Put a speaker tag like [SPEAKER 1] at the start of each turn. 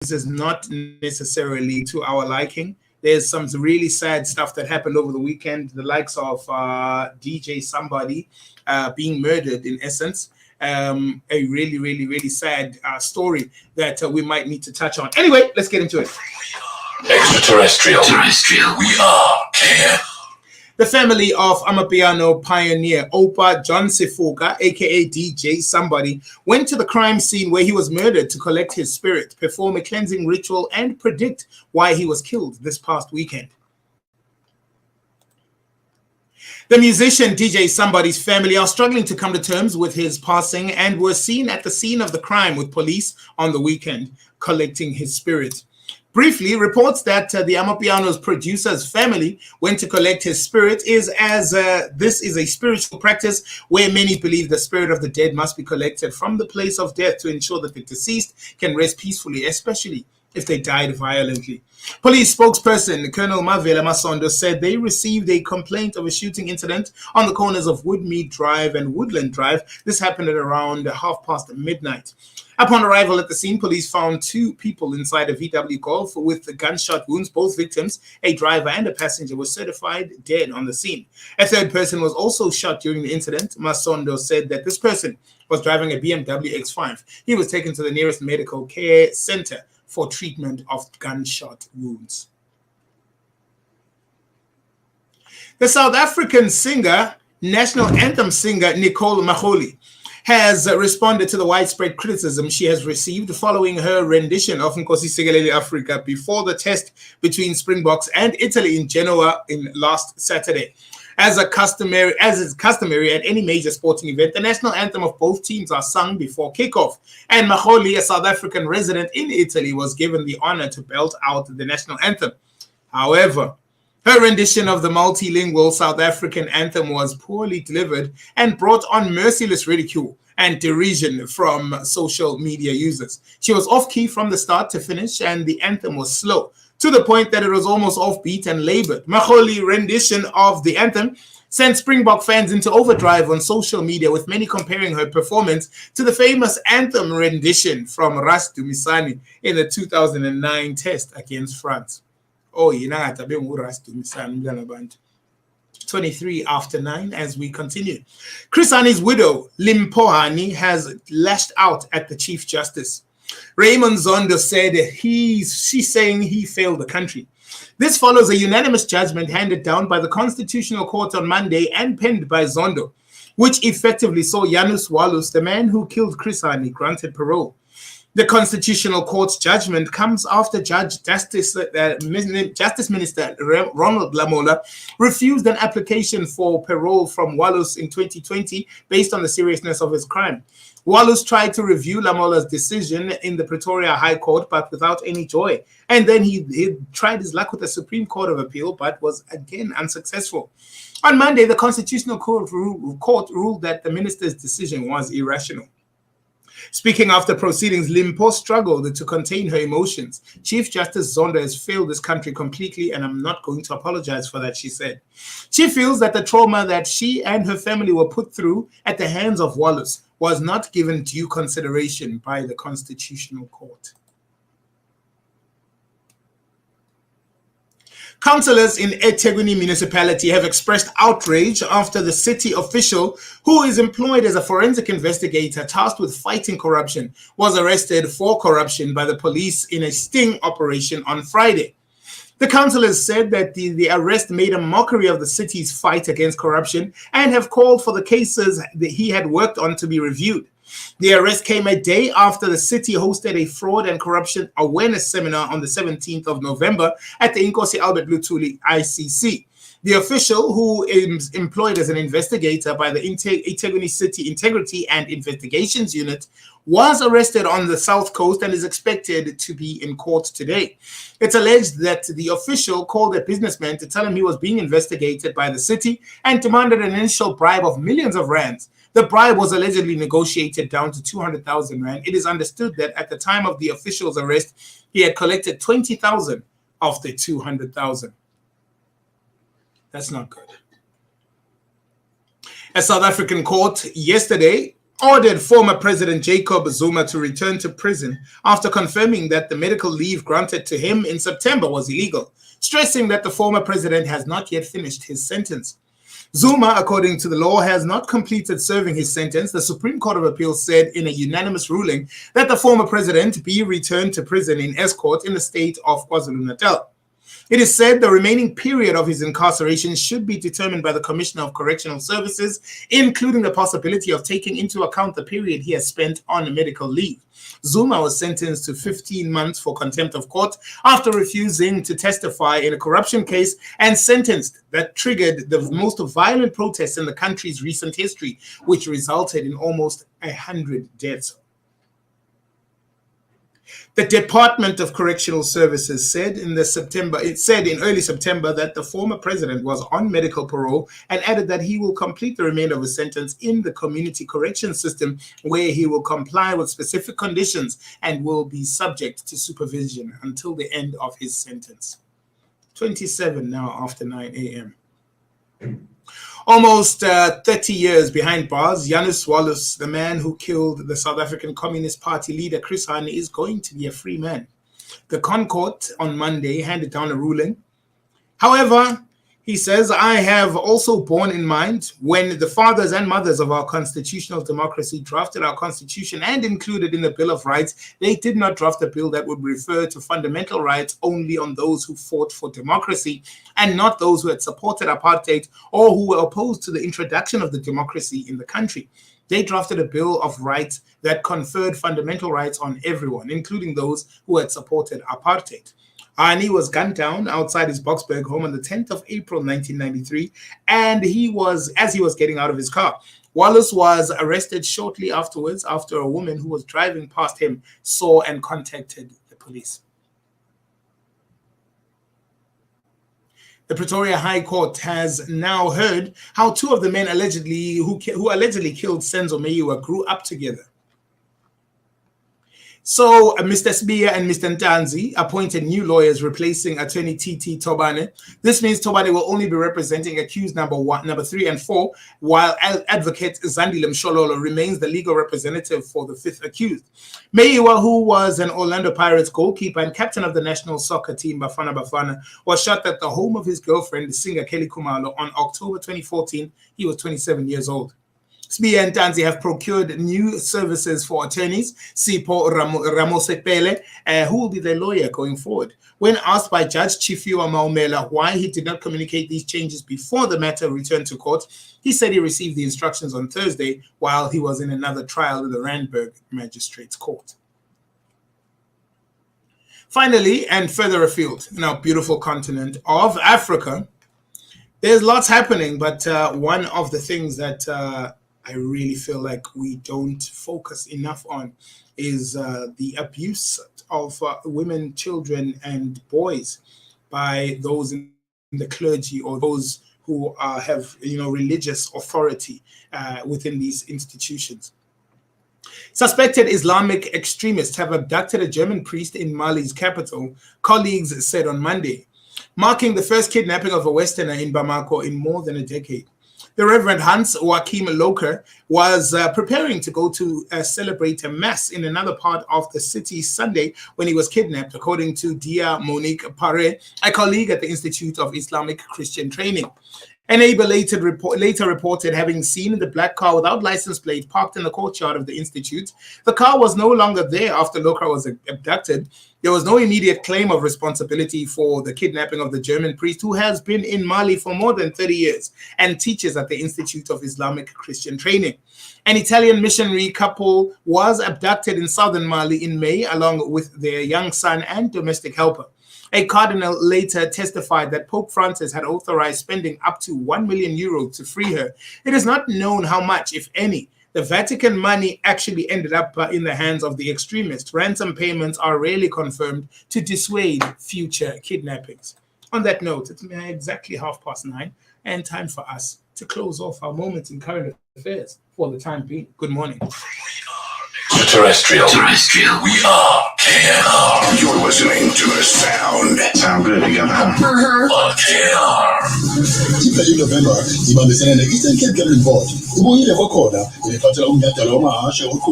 [SPEAKER 1] is not necessarily to our liking. There's some really sad stuff that happened over the weekend, the likes of DJ Somebody being murdered, in essence. A really, really, really sad story that we might need to touch on. Anyway, let's get into it.
[SPEAKER 2] Extraterrestrial. Terrestrial. We are here.
[SPEAKER 1] The family of Amapiano pioneer Opa John Sefuka, aka DJ Somebody, went to the crime scene where he was murdered to collect his spirit, perform a cleansing ritual, and predict why he was killed this past weekend. The musician DJ Somebody's family are struggling to come to terms with his passing and were seen at the scene of the crime with police on the weekend, collecting his spirit. Briefly, reports that the Amapiano's producer's family went to collect his spirit this is a spiritual practice where many believe the spirit of the dead must be collected from the place of death to ensure that the deceased can rest peacefully, especially if they died violently. Police spokesperson Colonel Mavela Masondo said they received a complaint of a shooting incident on the corners of Woodmead Drive and Woodland Drive. This happened at around midnight. Upon arrival at the scene, police found two people inside a VW Golf with gunshot wounds. Both victims, a driver and a passenger, were certified dead on the scene. A third person was also shot during the incident. Masondo said that this person was driving a BMW X5. He was taken to the nearest medical care center for treatment of gunshot wounds. The South African singer, national anthem singer Nicole Maholi, has responded to the widespread criticism she has received following her rendition of Nkosi Sikelel Africa before the test between Springboks and Italy in Genoa last Saturday. As is customary at any major sporting event, the national anthem of both teams are sung before kickoff. And Maholi, a South African resident in Italy, was given the honor to belt out the national anthem. However, her rendition of the multilingual South African anthem was poorly delivered and brought on merciless ridicule and derision from social media users. She was off-key from the start to finish, and the anthem was slow, to the point that it was almost offbeat and labored. Maholi's rendition of the anthem sent Springbok fans into overdrive on social media, with many comparing her performance to the famous anthem rendition from Ras Dumisani in the 2009 test against France. Oh, 23 after 9 as we continue. Chris Hani's widow, Limpohani, has lashed out at the Chief Justice. Raymond Zondo said she's saying he failed the country. This follows a unanimous judgment handed down by the Constitutional Court on Monday and penned by Zondo, which effectively saw Janus Wallus, the man who killed Chris Hani, granted parole. The Constitutional Court's judgment comes after Justice Minister Ronald Lamola refused an application for parole from Wallus in 2020 based on the seriousness of his crime. Wallus tried to review Lamola's decision in the Pretoria High Court, but without any joy. And then he tried his luck with the Supreme Court of Appeal, but was again unsuccessful. On Monday, the Constitutional Court ruled that the minister's decision was irrational. Speaking after proceedings, Limpo struggled to contain her emotions. Chief Justice Zondo has failed this country completely, and I'm not going to apologize for that, she said. She feels that the trauma that she and her family were put through at the hands of Wallace was not given due consideration by the Constitutional Court. Councillors in eThekwini municipality have expressed outrage after the city official, who is employed as a forensic investigator tasked with fighting corruption, was arrested for corruption by the police in a sting operation on Friday. The councillors said that the arrest made a mockery of the city's fight against corruption and have called for the cases that he had worked on to be reviewed. The arrest came a day after the city hosted a fraud and corruption awareness seminar on the 17th of November at the Inkosi Albert Luthuli ICC. The official, who is employed as an investigator by the eThekwini City Integrity and Investigations Unit, was arrested on the South Coast and is expected to be in court today. It's alleged that the official called a businessman to tell him he was being investigated by the city and demanded an initial bribe of millions of rands. The bribe was allegedly negotiated down to 200,000 rand. It is understood that at the time of the official's arrest, he had collected 20,000 of the 200,000. That's not good. A South African court yesterday ordered former President Jacob Zuma to return to prison after confirming that the medical leave granted to him in September was illegal, stressing that the former president has not yet finished his sentence. Zuma, according to the law, has not completed serving his sentence. The Supreme Court of Appeal said in a unanimous ruling that the former president be returned to prison in escort in the state of KwaZulu-Natal. It is said the remaining period of his incarceration should be determined by the Commissioner of Correctional Services, including the possibility of taking into account the period he has spent on medical leave. Zuma was sentenced to 15 months for contempt of court after refusing to testify in a corruption case and sentenced that triggered the most violent protests in the country's recent history, which resulted in almost 100 deaths. The Department of Correctional Services said in early September that the former president was on medical parole and added that he will complete the remainder of his sentence in the community correction system, where he will comply with specific conditions and will be subject to supervision until the end of his sentence. 27 now after 9 a.m. Almost 30 years behind bars, Janus Wallace, the man who killed the South African Communist Party leader Chris Hani, is going to be a free man. The Concourt on Monday handed down a ruling. However, he says, I have also borne in mind when the fathers and mothers of our constitutional democracy drafted our constitution and included in the Bill of Rights, they did not draft a bill that would refer to fundamental rights only on those who fought for democracy and not those who had supported apartheid or who were opposed to the introduction of the democracy in the country. They drafted a Bill of Rights that conferred fundamental rights on everyone, including those who had supported apartheid. Hani was gunned down outside his Boksburg home on the 10th of April, 1993, and as he was getting out of his car. Wallace was arrested shortly afterwards after a woman who was driving past him saw and contacted the police. The Pretoria High Court has now heard how two of the men who allegedly killed Senzo Meyiwa grew up together. So Mr. Sbiya and Mr. Ntanzi appointed new lawyers replacing attorney T.T. Tobane. This means Tobane will only be representing accused number 3 and 4, while advocate Zandile Mshololo remains the legal representative for the 5th accused. Meyiwa, who was an Orlando Pirates goalkeeper and captain of the national soccer team Bafana Bafana, was shot at the home of his girlfriend, singer Kelly Khumalo, on October 2014. He was 27 years old. Sbiya and Tanzi have procured new services for attorneys, Sipho Ramosepele, who will be their lawyer going forward. When asked by Judge Chifiwa Maumela why he did not communicate these changes before the matter returned to court, he said he received the instructions on Thursday while he was in another trial in the Randburg Magistrates Court. Finally, and further afield, in our beautiful continent of Africa, there's lots happening, but one of the things that I really feel like we don't focus enough on is the abuse of women, children, and boys by those in the clergy or those who have, religious authority within these institutions. Suspected Islamic extremists have abducted a German priest in Mali's capital, colleagues said on Monday, marking the first kidnapping of a Westerner in Bamako in more than a decade. The Reverend Hans Joachim Locher was preparing to go to celebrate a mass in another part of the city Sunday when he was kidnapped, according to Dia Monique Pare, a colleague at the Institute of Islamic Christian Training. A neighbor later reported having seen the black car without license plate parked in the courtyard of the institute. The car was no longer there after Locher was abducted. There was no immediate claim of responsibility for the kidnapping of the German priest, who has been in Mali for more than 30 years and teaches at the Institute of Islamic Christian Training. An Italian missionary couple was abducted in southern Mali in May, along with their young son and domestic helper. A cardinal later testified that Pope Francis had authorized spending up to €1 million to free her. It is not known how much, if any, the Vatican money actually ended up in the hands of the extremists. Ransom payments are rarely confirmed to dissuade future kidnappings. On that note, it's exactly 9:30 and time for us to close off our moments in current affairs for the time being. Good morning.
[SPEAKER 2] We are Extraterrestrial. Terrestrial. We are KNR.
[SPEAKER 3] You're listening to the sound. Sound good together.
[SPEAKER 2] On KNR.
[SPEAKER 4] In November, the Eastern Cape get involved.